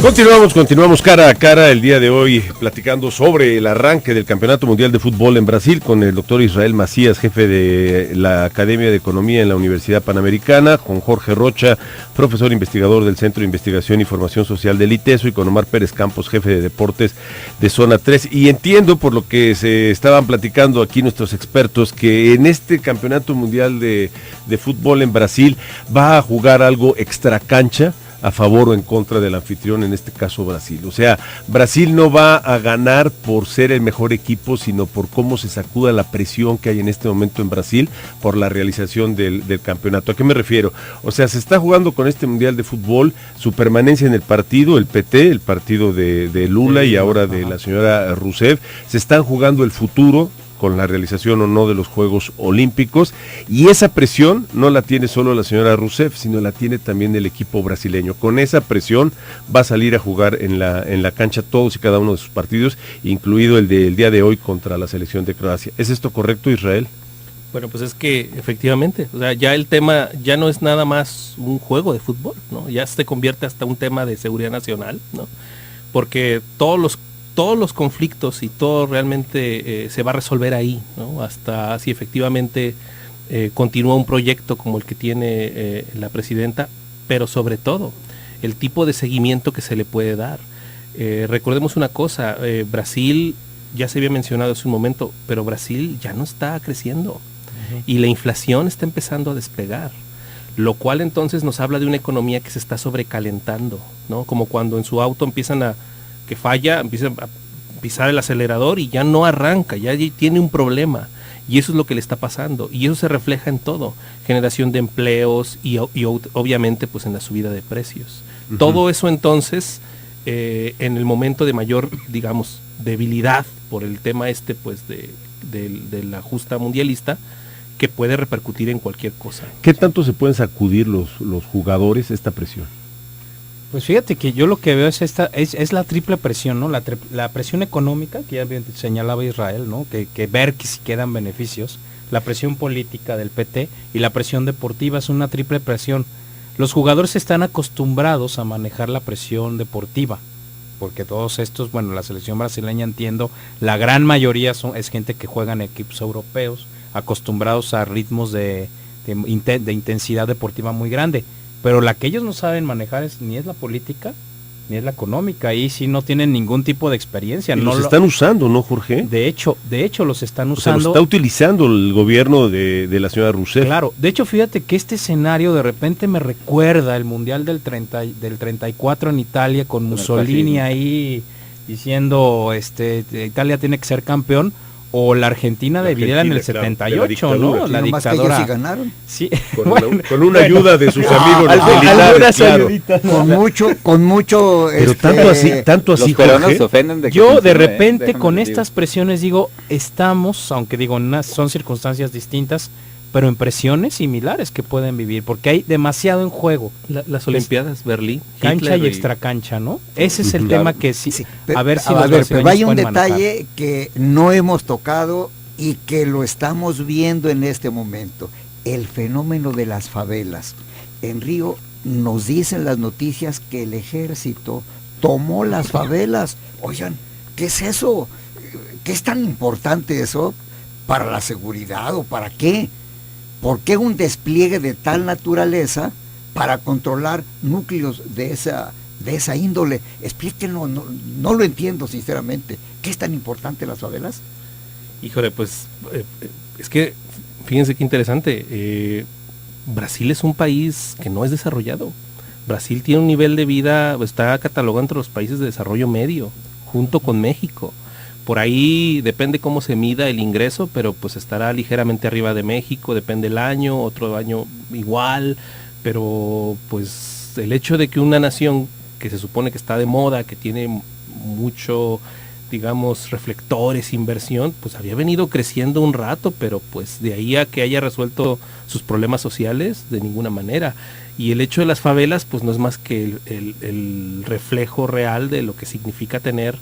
Continuamos cara a cara el día de hoy platicando sobre el arranque del Campeonato Mundial de Fútbol en Brasil con el doctor Israel Macías, jefe de la Academia de Economía en la Universidad Panamericana, con Jorge Rocha, profesor investigador del Centro de Investigación y Formación Social del ITESO, y con Omar Pérez Campos, jefe de deportes de Zona 3. Y entiendo por lo que se estaban platicando aquí nuestros expertos que en este Campeonato Mundial de Fútbol en Brasil va a jugar algo extracancha, a favor o en contra del anfitrión, en este caso Brasil. O sea, Brasil no va a ganar por ser el mejor equipo, sino por cómo se sacuda la presión que hay en este momento en Brasil por la realización del campeonato. ¿A qué me refiero? O sea, se está jugando con este Mundial de Fútbol su permanencia en el partido, el PT, el partido de Lula y ahora de la señora Rousseff. Se están jugando el futuro con la realización o no de los Juegos Olímpicos, y esa presión no la tiene solo la señora Rousseff, sino la tiene también el equipo brasileño. Con esa presión va a salir a jugar en la cancha todos y cada uno de sus partidos, incluido el del día de hoy contra la selección de Croacia. ¿Es esto correcto, Israel? Bueno, pues es que efectivamente, o sea, ya el tema ya no es nada más un juego de fútbol, ¿no? Ya se convierte hasta un tema de seguridad nacional, ¿no? Porque todos los conflictos y todo realmente se va a resolver ahí, ¿no? Hasta si efectivamente continúa un proyecto como el que tiene la presidenta, pero sobre todo el tipo de seguimiento que se le puede dar. Recordemos una cosa, Brasil, ya se había mencionado hace un momento, pero Brasil ya no está creciendo y la inflación está empezando a despegar, lo cual entonces nos habla de una economía que se está sobrecalentando, ¿no? Como cuando en su auto empiezan a pisar el acelerador y ya no arranca, ya tiene un problema, y eso es lo que le está pasando, y eso se refleja en todo, generación de empleos y obviamente pues en la subida de precios. Uh-huh. Todo eso entonces, en el momento de mayor, digamos, debilidad por el tema pues de la justa mundialista, que puede repercutir en cualquier cosa. ¿Qué tanto se pueden sacudir los jugadores esta presión? Pues fíjate que yo lo que veo es la triple presión, ¿no? La presión económica, que ya bien señalaba Israel, ¿no? Que ver que si quedan beneficios, la presión política del PT y la presión deportiva es una triple presión. Los jugadores están acostumbrados a manejar la presión deportiva, porque todos estos, bueno, la selección brasileña, entiendo, la gran mayoría es gente que juega en equipos europeos, acostumbrados a ritmos de intensidad deportiva muy grande. Pero la que ellos no saben manejar ni es la política, ni es la económica, ahí sí no tienen ningún tipo de experiencia. Y los están usando, ¿no, Jorge? De hecho los están usando. O sea, los está utilizando el gobierno de la señora Rousseff. Claro, de hecho fíjate que este escenario de repente me recuerda el Mundial del 34 en Italia, con Mussolini ahí diciendo Italia tiene que ser campeón. O la Argentina de Videla en el 78, ¿no? La dictadura. Sí ganaron. Sí. Con una ayuda de sus amigos los militares, claro. Con mucho. Pero tanto así, los peruanos se ofenden de que yo de repente con estas presiones digo, estamos, aunque digo, son circunstancias distintas, pero en presiones similares que pueden vivir, porque hay demasiado en juego. Las Olimpiadas, Berlín, cancha y extracancha, ¿no? Ese es el tema que sí. Pero hay un detalle que no hemos tocado y que lo estamos viendo en este momento: el fenómeno de las favelas. En Río nos dicen las noticias que el ejército tomó las favelas. Oigan, ¿qué es eso? ¿Qué es tan importante eso para la seguridad o para qué? ¿Por qué un despliegue de tal naturaleza para controlar núcleos de esa índole? Explíquenlo, no lo entiendo sinceramente. ¿Qué es tan importante las favelas? Híjole, pues es que fíjense qué interesante. Brasil es un país que no es desarrollado. Brasil tiene un nivel de vida, está catalogado entre los países de desarrollo medio, junto con México. Por ahí depende cómo se mida el ingreso, pero pues estará ligeramente arriba de México, depende el año, otro año igual, pero pues el hecho de que una nación que se supone que está de moda, que tiene mucho, digamos, reflectores, inversión, pues había venido creciendo un rato, pero pues de ahí a que haya resuelto sus problemas sociales, de ninguna manera. Y el hecho de las favelas, pues no es más que el reflejo real de lo que significa tener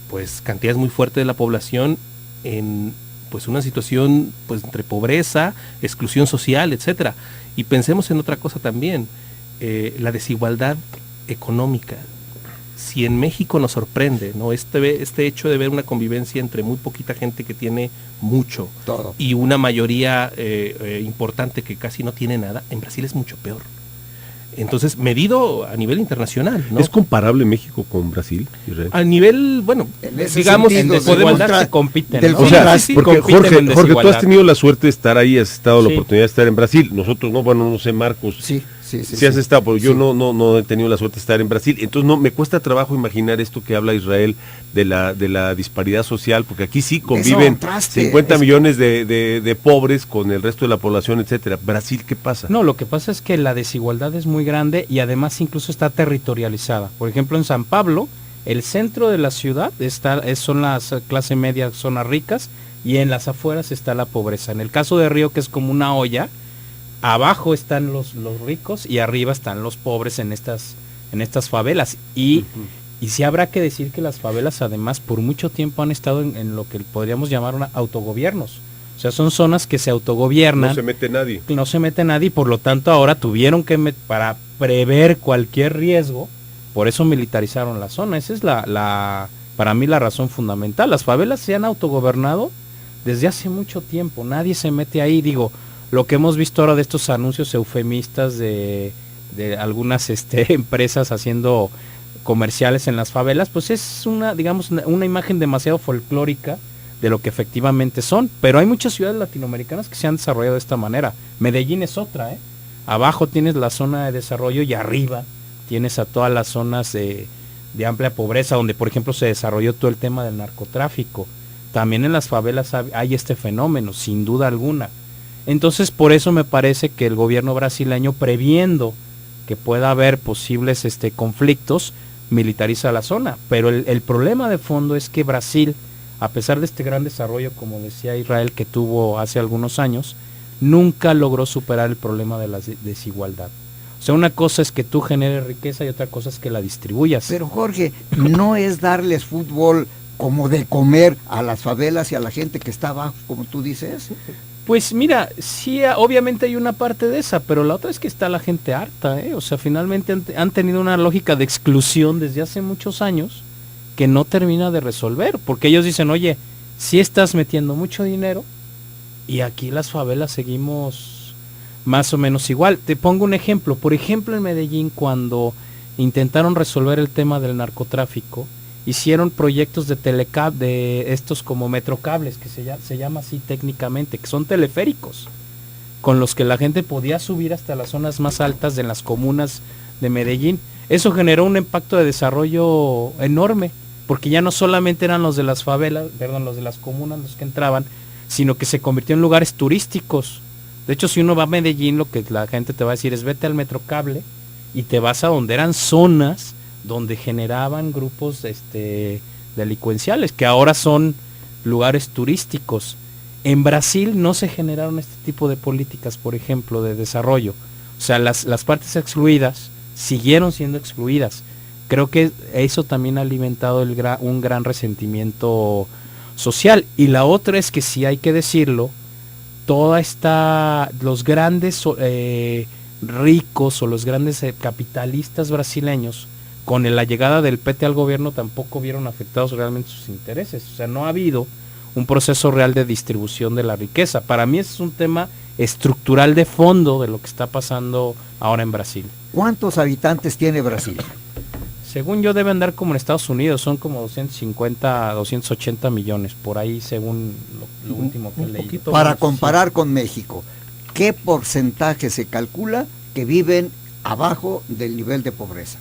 pues cantidades muy fuertes de la población en pues una situación pues entre pobreza, exclusión social, etcétera. Y pensemos en otra cosa también, la desigualdad económica. si en México nos sorprende, ¿no? Este hecho de ver una convivencia entre muy poquita gente que tiene mucho todo y una mayoría importante que casi no tiene nada, en Brasil es mucho peor. Entonces, medido a nivel internacional, ¿no? ¿Es comparable México con Brasil, Israel? A nivel, bueno, digamos, en desigualdad se compiten, ¿no? O sea, sí, porque compiten Jorge, tú has desigualdad. tenido la suerte de estar ahí, has estado la Sí. oportunidad de estar en Brasil. Nosotros no, bueno, no sé, Marcos. sí has estado, pero yo Sí. no he tenido la suerte de estar en Brasil. Entonces no me cuesta trabajo imaginar esto que habla Israel de la disparidad social, porque aquí sí conviven contraste, 50 millones de pobres con el resto de la población, etcétera. Brasil, ¿qué pasa? No, lo que pasa es que la desigualdad es muy grande y además incluso está territorializada. Por ejemplo, en San Pablo, el centro de la ciudad son las clase media, zonas ricas, y en las afueras está la pobreza. En el caso de Río, que es como una olla, abajo están los ricos y arriba están los pobres en estas favelas. Y sí habrá que decir que las favelas además por mucho tiempo han estado en lo que podríamos llamar autogobiernos. O sea, son zonas que se autogobiernan. No se mete nadie. No se mete nadie y por lo tanto ahora tuvieron que, para prever cualquier riesgo, por eso militarizaron la zona. Esa es para mí la razón fundamental. Las favelas se han autogobernado desde hace mucho tiempo, nadie se mete ahí. Digo, lo que hemos visto ahora de estos anuncios eufemistas de algunas empresas haciendo comerciales en las favelas, pues es una imagen demasiado folclórica de lo que efectivamente son, pero hay muchas ciudades latinoamericanas que se han desarrollado de esta manera. Medellín es otra, abajo tienes la zona de desarrollo y arriba tienes a todas las zonas de amplia pobreza, donde por ejemplo se desarrolló todo el tema del narcotráfico. También en las favelas hay este fenómeno, sin duda alguna. Entonces por eso me parece que el gobierno brasileño, previendo que pueda haber posibles conflictos, militariza la zona. Pero el problema de fondo es que Brasil, a pesar de este gran desarrollo, como decía Israel, que tuvo hace algunos años, nunca logró superar el problema de la desigualdad. O sea, una cosa es que tú generes riqueza y otra cosa es que la distribuyas. Pero Jorge, no es darles fútbol como de comer a las favelas y a la gente que está abajo, como tú dices. Pues mira, sí, obviamente hay una parte de esa, pero la otra es que está la gente harta, O sea, finalmente han tenido una lógica de exclusión desde hace muchos años que no termina de resolver, porque ellos dicen, oye, si estás metiendo mucho dinero y aquí las favelas seguimos más o menos igual. Te pongo un ejemplo, por ejemplo en Medellín, cuando intentaron resolver el tema del narcotráfico, hicieron proyectos de estos como metrocables, que se llama así técnicamente, que son teleféricos, con los que la gente podía subir hasta las zonas más altas de las comunas de Medellín. Eso generó un impacto de desarrollo enorme, porque ya no solamente eran los de las favelas, los de las comunas los que entraban, sino que se convirtió en lugares turísticos. De hecho, si uno va a Medellín, lo que la gente te va a decir es vete al metrocable y te vas a donde eran zonas donde generaban grupos delincuenciales, que ahora son lugares turísticos. En Brasil no se generaron este tipo de políticas, por ejemplo, de desarrollo. O sea, las partes excluidas siguieron siendo excluidas. Creo que eso también ha alimentado un gran resentimiento social. Y la otra es que, sí hay que decirlo, los grandes ricos o los grandes capitalistas brasileños, con la llegada del PT al gobierno, tampoco vieron afectados realmente sus intereses. O sea, no ha habido un proceso real de distribución de la riqueza. Para mí es un tema estructural de fondo de lo que está pasando ahora en Brasil. ¿Cuántos habitantes tiene Brasil? Según yo debe andar como en Estados Unidos, son como 250, 280 millones, por ahí según lo último que leí. Para comparar con México, ¿qué porcentaje se calcula que viven abajo del nivel de pobreza?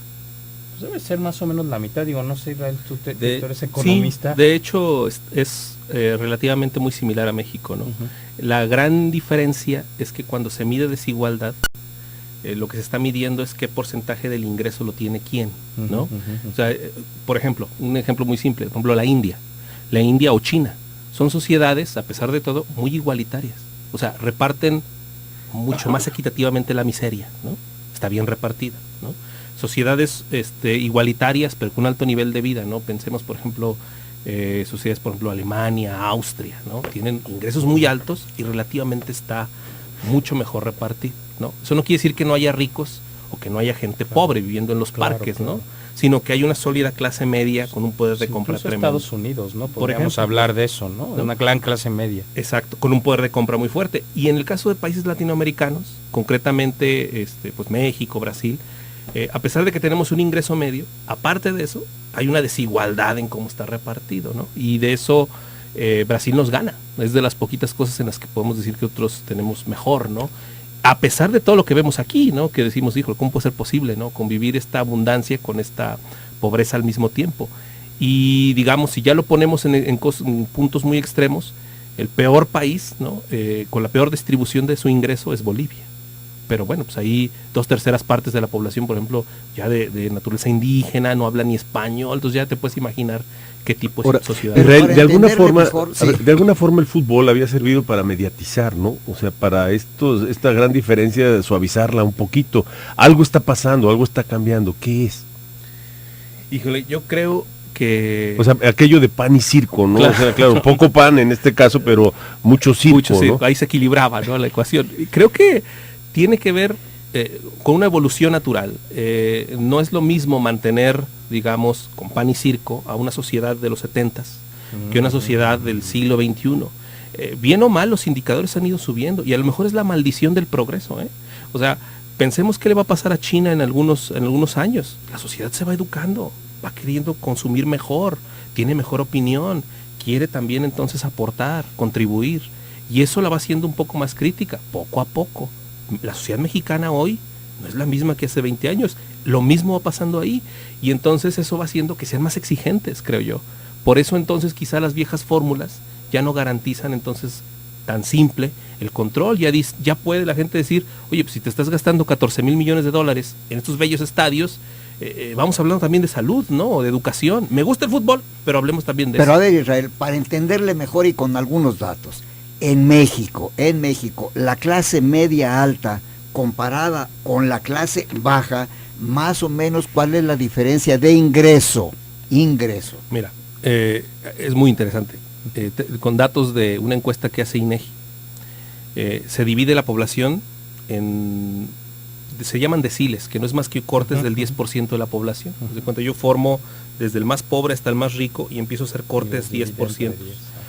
Pues debe ser más o menos la mitad, digo, no sé, Israel, tú eres economista. Sí, de hecho es relativamente muy similar a México, ¿no? La gran diferencia es que cuando se mide desigualdad, lo que se está midiendo es qué porcentaje del ingreso lo tiene quién, ¿no? O sea, por ejemplo, un ejemplo muy simple, por ejemplo la India o China, son sociedades, a pesar de todo, muy igualitarias. O sea, reparten mucho más equitativamente la miseria, ¿no? Está bien repartida, ¿no? Sociedades igualitarias, pero con un alto nivel de vida, ¿no? Pensemos, por ejemplo, sociedades, por ejemplo, Alemania, Austria, ¿no? Tienen ingresos muy altos y relativamente está mucho mejor repartido, ¿no? Eso no quiere decir que no haya ricos o que no haya gente pobre viviendo en los parques, ¿no? Sino que hay una sólida clase media con un poder de compra tremendo. Estados Unidos, ¿no? Podríamos hablar de eso, ¿no? De una gran clase media. Exacto, con un poder de compra muy fuerte. Y en el caso de países latinoamericanos, concretamente pues México, Brasil, a pesar de que tenemos un ingreso medio, aparte de eso, hay una desigualdad en cómo está repartido, ¿no? Y de eso Brasil nos gana. Es de las poquitas cosas en las que podemos decir que otros tenemos mejor, ¿no? A pesar de todo lo que vemos aquí, ¿no? Que decimos, hijo, ¿cómo puede ser posible, ¿no? Convivir esta abundancia con esta pobreza al mismo tiempo. Y digamos, si ya lo ponemos en puntos muy extremos, el peor país, ¿no? Con la peor distribución de su ingreso es Bolivia. Pero bueno, pues ahí 2/3 partes de la población, por ejemplo, ya de naturaleza indígena, no habla ni español, entonces ya te puedes imaginar qué tipo de sociedad. Israel, de alguna forma el fútbol había servido para mediatizar, ¿no? O sea, para esta gran diferencia, suavizarla un poquito. Algo está pasando, algo está cambiando. ¿Qué es? Híjole, yo creo que... O sea, aquello de pan y circo, ¿no? Claro. O sea, claro, poco pan en este caso, pero mucho circo, ¿no? Ahí se equilibraba, ¿no? La ecuación. Y creo que tiene que ver con una evolución natural. No es lo mismo mantener, digamos, con pan y circo a una sociedad de los 70s que una sociedad del siglo XXI. Bien o mal, los indicadores han ido subiendo y a lo mejor es la maldición del progreso, ¿eh? O sea, pensemos qué le va a pasar a China en algunos años. La sociedad se va educando, va queriendo consumir mejor, tiene mejor opinión, quiere también entonces aportar, contribuir, y eso la va haciendo un poco más crítica, poco a poco. La sociedad mexicana hoy no es la misma que hace 20 años, lo mismo va pasando ahí, y entonces eso va haciendo que sean más exigentes, creo yo. Por eso entonces quizá las viejas fórmulas ya no garantizan entonces tan simple el control. Ya puede la gente decir, oye, pues si te estás gastando 14,000 millones de dólares en estos bellos estadios, vamos hablando también de salud, ¿no? O de educación. Me gusta el fútbol, pero hablemos también de eso. Pero a ver, Israel, para entenderle mejor y con algunos datos, en México, la clase media alta comparada con la clase baja, más o menos, ¿cuál es la diferencia de ingreso? Mira, es muy interesante. Con datos de una encuesta que hace INEGI, se divide la población se llaman deciles, que no es más que cortes del 10% de la población. De cuando yo formo desde el más pobre hasta el más rico y empiezo a hacer cortes 10%.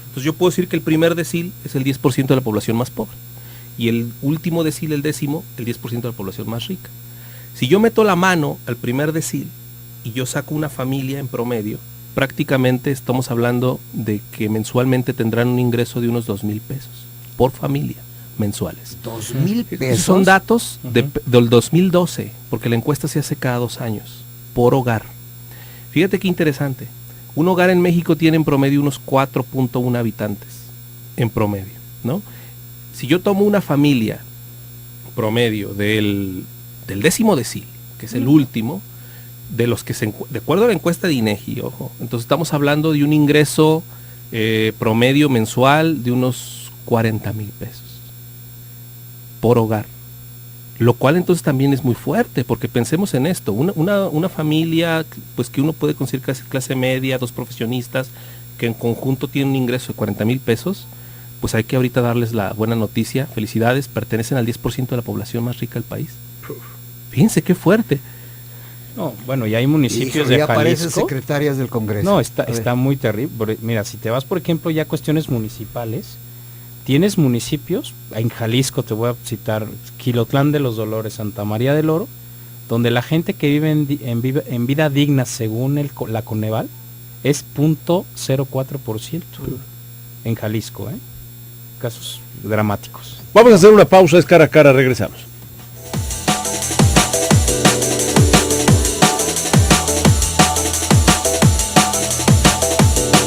Entonces yo puedo decir que el primer decil es el 10% de la población más pobre y el último decil, el décimo, el 10% de la población más rica. Si yo meto la mano al primer decil y yo saco una familia en promedio, prácticamente estamos hablando de que mensualmente tendrán un ingreso de unos 2,000 pesos por familia mensuales. 2,000 pesos. Son datos del 2012, porque la encuesta se hace cada 2 años, por hogar. Fíjate qué interesante. Un hogar en México tiene en promedio unos 4.1 habitantes, en promedio, ¿no? Si yo tomo una familia promedio del décimo decil, que es el último, de los que de acuerdo a la encuesta de INEGI, ojo, entonces estamos hablando de un ingreso promedio mensual de unos 40,000 pesos por hogar, lo cual entonces también es muy fuerte, porque pensemos en esto, una familia pues que uno puede considerar clase media, 2 profesionistas, que en conjunto tienen un ingreso de 40,000 pesos, pues hay que ahorita darles la buena noticia, felicidades, pertenecen al 10% de la población más rica del país. Fíjense qué fuerte. No, bueno, y hay municipios de Jalisco. Aparecen secretarias del Congreso. No, está muy terrible. Mira, si te vas, por ejemplo, ya a cuestiones municipales, tienes municipios, en Jalisco te voy a citar, Quilotlán de los Dolores, Santa María del Oro, donde la gente que vive en vida digna según la Coneval es 0.04% en Jalisco, casos dramáticos. Vamos a hacer una pausa, es cara a cara, regresamos.